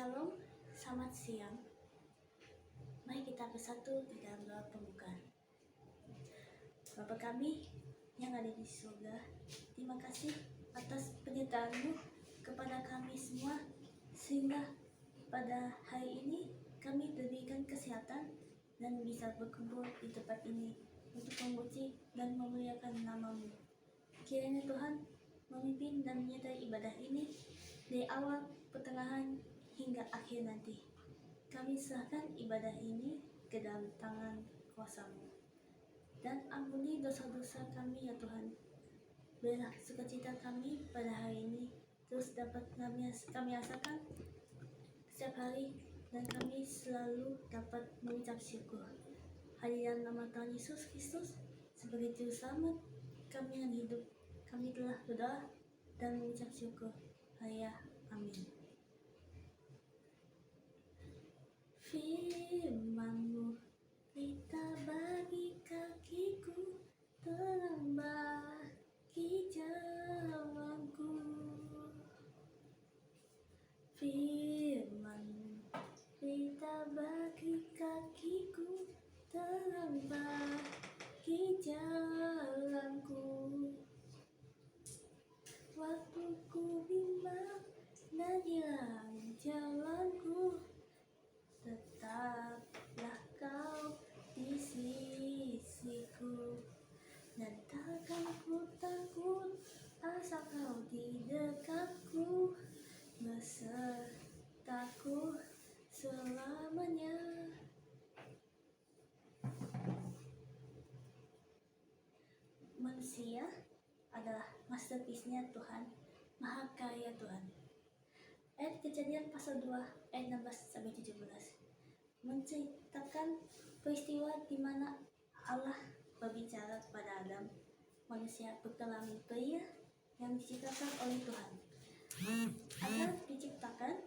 Shalom, selamat siang. Mari kita bersatu di dalam doa pembukaan. Bapa kami yang ada di surga, terima kasih atas penyertaan-Mu kepada kami semua, sehingga pada hari ini kami diberikan kesehatan dan bisa berkumpul di tempat ini untuk memuji dan memuliakan nama-Mu. Kiranya Tuhan memimpin dan menyertai ibadah ini dari awal, pertengahan, hingga akhir nanti. Kami serahkan ibadah ini ke dalam tangan kuasa-Mu. Dan ampuni dosa-dosa kami ya Tuhan. Berilah sukacita kami pada hari ini terus dapat kami rasakan setiap hari, dan kami selalu dapat mengucap syukur. Hanya dalam nama Tuhan Yesus Kristus sebagai Juru Selamat kami yang hidup, kami telah berdoa dan mengucap syukur. Haleluya, amin. Firman-Mu pelita bagi kakiku, terang bagi jalanku. Firman-Mu pelita bagi kakiku, terang bagi jalanku. Waktu ku bimbang dan hilang jalanku, tetaplah Kau di sisiku. Dan takkan ku takut asal Kau di dekatku, besertaku selamanya. Manusia adalah masterpiece-nya Tuhan, maha karya Tuhan. Ayat Kejadian pasal 2 ayat 16-17 menceritakan peristiwa di mana Allah berbicara kepada Adam, manusia berkelamin pria yang diciptakan oleh Tuhan. Adam diciptakan,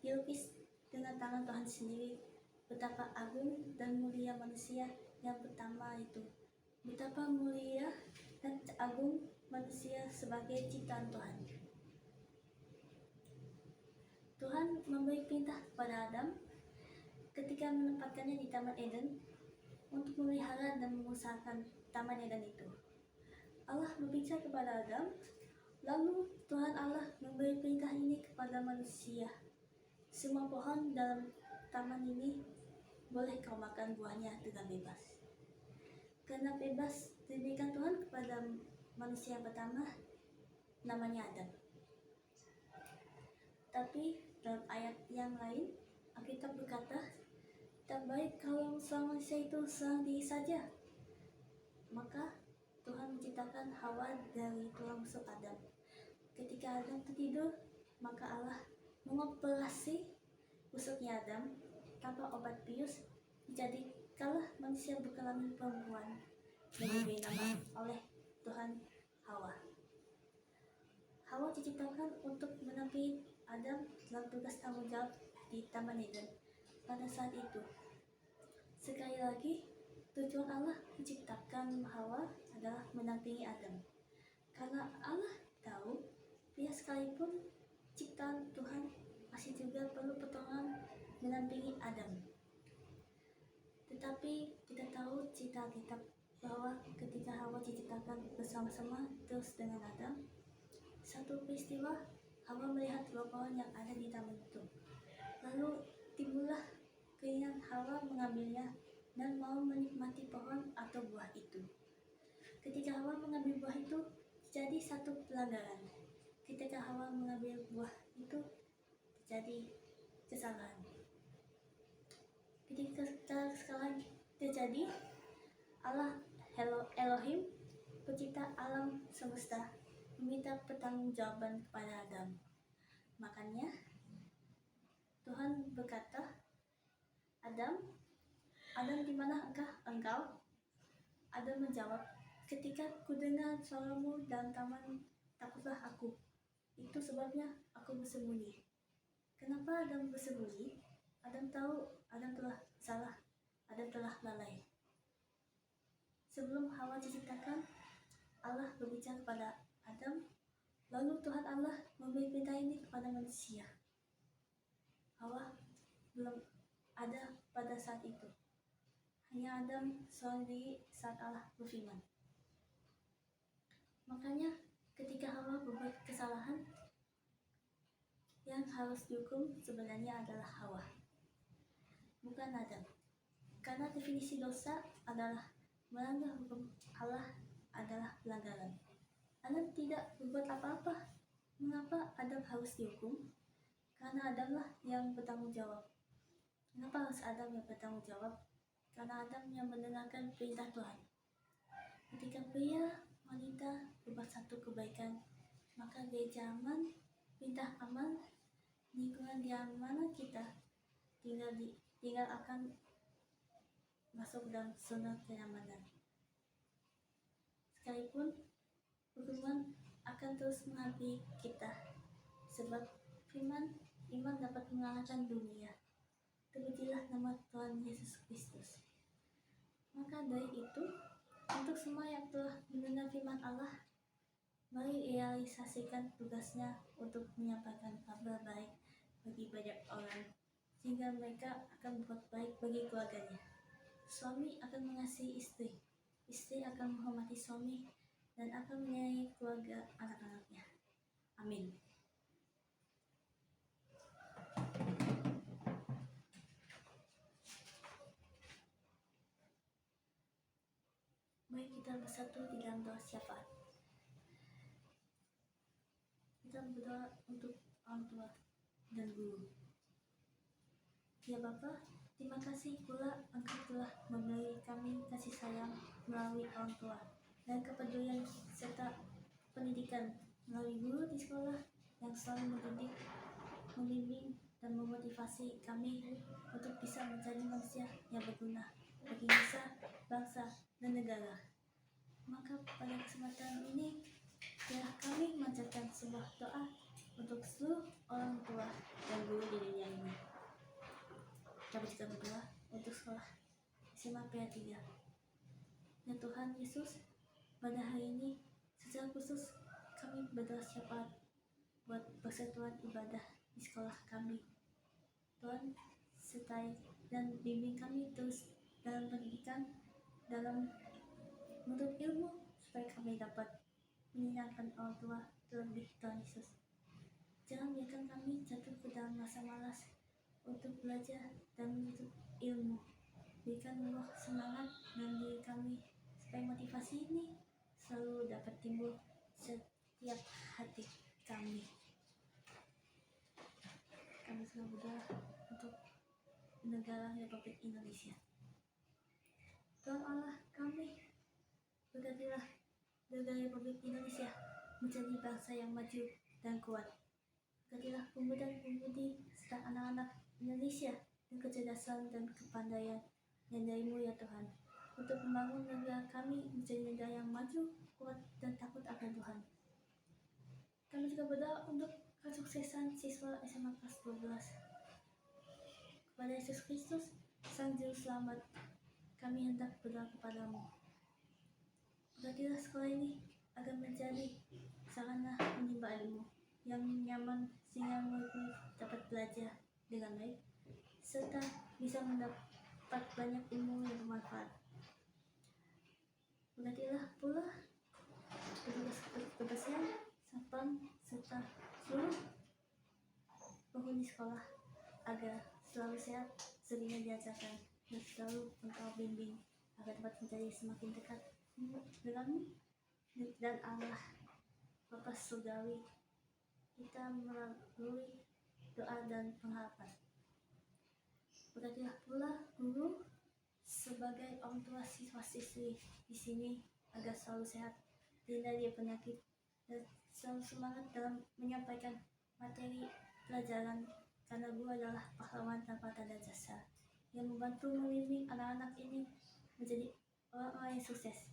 dilukis dengan tangan Tuhan sendiri. Betapa agung dan mulia manusia yang pertama itu. Betapa mulia dan agung manusia sebagai ciptaan Tuhan. Tuhan memberi perintah kepada Adam ketika menempatkannya di Taman Eden untuk memelihara dan mengusahakan Taman Eden itu. Allah berbicara kepada Adam, lalu Tuhan Allah memberi perintah ini kepada manusia. Semua pohon dalam taman ini boleh kau makan buahnya dengan bebas. Karena bebas diberikan Tuhan kepada manusia pertama, namanya Adam. Tapi dalam ayat yang lain, Alkitab berkata, tak baik kalau sang manusia itu seorang diri saja. Maka Tuhan menciptakan Hawa dari tulang rusuk Adam. Ketika Adam tertidur, maka Allah mengoperasi rusuknya Adam tanpa obat bius, jadikanlah manusia berkelamin perempuan yang diberi nama oleh Tuhan Hawa. Hawa diciptakan untuk menampingi Adam dalam tugas tanggung jawab di Taman Eden pada saat itu. Sekali lagi, tujuan Allah menciptakan Hawa adalah menampingi Adam. Karena Allah tahu, dia sekalipun ciptaan Tuhan masih juga perlu pertolongan menampingi Adam. Tetapi kita tahu cerita Alkitab bahwa ketika Hawa diciptakan bersama-sama terus dengan Adam, satu peristiwa Hawa melihat buah pohon yang ada di taman itu. Lalu timbullah keinginan Hawa mengambilnya dan mau menikmati pohon atau buah itu. Ketika Hawa mengambil buah itu, terjadi satu pelanggaran. Ketika Hawa mengambil buah itu, terjadi kesalahan. Ketika kesalahan terjadi, Allah Elohim, pencipta alam semesta, meminta pertanggungjawaban kepada Adam. Makanya Tuhan berkata, Adam, di mana engkau? Adam menjawab, ketika kudengar suaramu dalam taman, takutlah aku. Itu sebabnya aku bersembunyi. Kenapa Adam bersembunyi? Adam tahu Adam telah salah, Adam telah lalai. Sebelum Hawa diciptakan, Allah berbicara kepada Adam, lalu Tuhan Allah memberi perintah ini kepada manusia. Hawa belum ada pada saat itu. Hanya Adam seorang diri saat Allah berfirman. Makanya ketika Hawa berbuat kesalahan, yang harus dihukum sebenarnya adalah Hawa, bukan Adam. Karena definisi dosa adalah melanggar hukum Allah adalah pelanggaran. Adam tidak berbuat apa-apa. Mengapa Adam harus dihukum? Karena Adamlah yang bertanggung jawab. Kenapa harus Adam yang bertanggung jawab? Karena Adam yang mendengarkan perintah Tuhan. Ketika pria wanita berbuat satu kebaikan, maka dia zaman perintah aman lingkungan yang mana kita tinggal akan masuk dalam zona kenyamanan. Sekalipun hukuman akan terus menghampiri kita, sebab iman dapat mengalahkan dunia. Terpujilah nama Tuhan Yesus Kristus. Maka dari itu, untuk semua yang telah mendengar firman Allah, mari realisasikan tugasnya untuk menyampaikan kabar baik bagi banyak orang, sehingga mereka akan berbuat baik bagi keluarganya. Suami akan mengasihi istri, istri akan menghormati suami, dan akan menyayangi keluarga anak-anaknya. Amin. Mari kita bersatu di dalam doa syafaat. Kita berdoa untuk orang tua dan guru. Ya Bapa, terima kasih pula Engkau telah memberi kami kasih sayang melalui orang tua dan kepedulian serta pendidikan melalui guru di sekolah yang selalu mendidik, membimbing, dan memotivasi kami untuk bisa menjadi manusia yang berguna bagi nusa, bangsa, dan negara. Maka pada kesempatan ini, biarlah kami memanjatkan sebuah doa untuk seluruh orang tua dan guru di dunia ini. Kami juga berdoa untuk sekolah SMA PA 3. Ya Tuhan Yesus, pada hari ini secara khusus kami berdoa syafaat buat persatuan ibadah di sekolah kami. Tuhan, sertai dan bimbing kami terus dalam pendidikan, dalam menuntut ilmu, supaya kami dapat menyenangkan orang tua terlebih Tuhan Yesus. Jangan biarkan kami jatuh ke dalam masa malas untuk belajar dan menuntut ilmu. Berikan roh semangat dalam diri kami, supaya motivasi ini selalu dapat timbul setiap hati kami. Kami selalu berdoa untuk negara Republik Indonesia. Tuhan Allah kami, berkatilah negara Republik Indonesia menjadi bangsa yang maju dan kuat. Berkatilah pemuda dan pemudi serta anak-anak Indonesia dengan kecerdasan dan kepandaian yang darimu ya Tuhan, untuk membangun negara kami menjadi negara yang maju, kuat, dan takut akan Tuhan. Kami juga berdoa untuk kesuksesan siswa SMA kelas 12. Kepada Yesus Kristus, Sang Juru Selamat, kami hendak berdoa kepadamu. Berkatilah sekolah ini agar menjadi sarana menimba ilmu yang nyaman, sehingga murid-murid dapat belajar dengan baik, serta bisa mendapat banyak ilmu yang bermanfaat. Berkatilah pula petugas kebersihan, satpam, serta seluruh penghuni sekolah agar selalu sehat, sering diajarkan, dan selalu Engkau bimbing agar dapat menjadi semakin dekat denganmu dan Allah Bapa Surgawi kita melalui doa dan pengharapan. Berkatilah pula guru sebagai orang tua siswa-siswi di sini agar selalu sehat, tidak dari penyakit, dan selalu semangat dalam menyampaikan materi pelajaran, karena guru adalah pahlawan tanpa tanda jasa yang membantu membimbing anak-anak ini menjadi orang-orang yang sukses.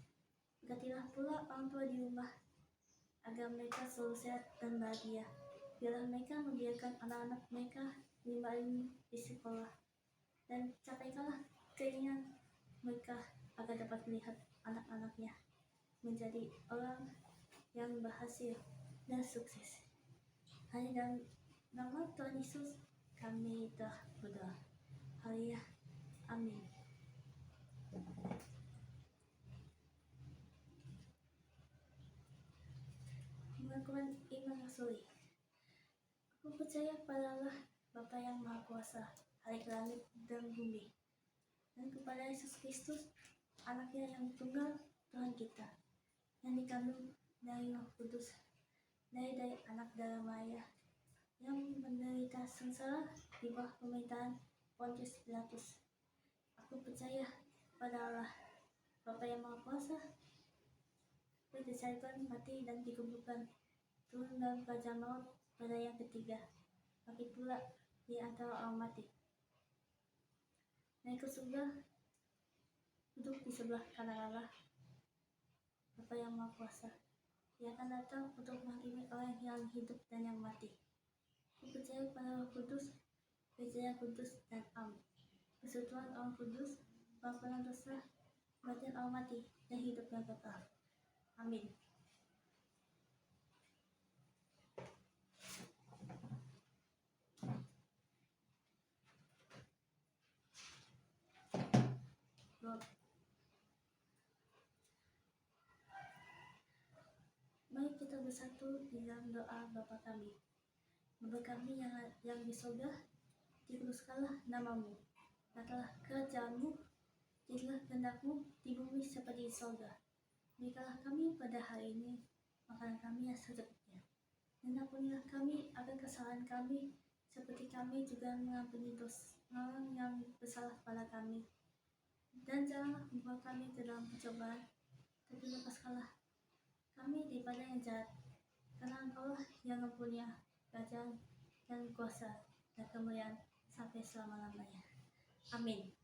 Berkatilah pula orang tua di rumah agar mereka selalu sehat dan bahagia. Biarlah mereka membiarkan anak-anak mereka menimba ilmu di sekolah, dan capaikanlah keinginan mereka agar dapat melihat anak-anaknya menjadi orang yang berhasil dan sukses. Hanya dalam nama Tuhan Yesus kami telah berdoa. Haleluya. Amin. Pengakuan iman rasuli. Aku percaya pada Allah, Bapa yang Maha Kuasa, Khalik langit dan bumi, dan kepada Yesus Kristus, Anaknya yang tunggal, Tuhan kita, yang dikandung dari Roh Kudus, dari anak darah Maria, yang menderita sengsara di bawah pemerintahan Pontius Pilatus. Aku percaya pada Allah, Bapa yang Maha Kuasa, disalibkan, mati dan dikuburkan, turun dalam kerajaan maut pada yang ketiga, bangkit pula di antara orang mati, naik ke surga, duduk di sebelah kanan Allah, Bapa yang Maha Kuasa. Dia akan datang untuk menghakimi orang yang hidup dan yang mati. Aku percaya pada Roh Kudus, Gereja Kudus dan Am, persekutuan Orang Kudus, pengampunan dosa, kebangkitan orang mati, dan hidup yang kekal. Amin. Mari kita bersatu di dalam doa Bapa kami. Bapa kami yang di surga, dikuduskanlah namamu. Datanglah kerajaanmu, jadilah kehendakmu di bumi seperti di surga. Berikanlah kami pada hari ini makanan kami yang secukupnya. Dan ampunilah kami akan kesalahan kami, seperti kami juga mengampuni dosa orang yang bersalah pada kami. Dan janganlah membawa kami ke dalam pencobaan, tapi lepaskanlah kami daripada yang jahat. Karena Engkaulah yang mempunyai kerajaan dan kuasa dan kemuliaan sampai selama-lamanya. Amin.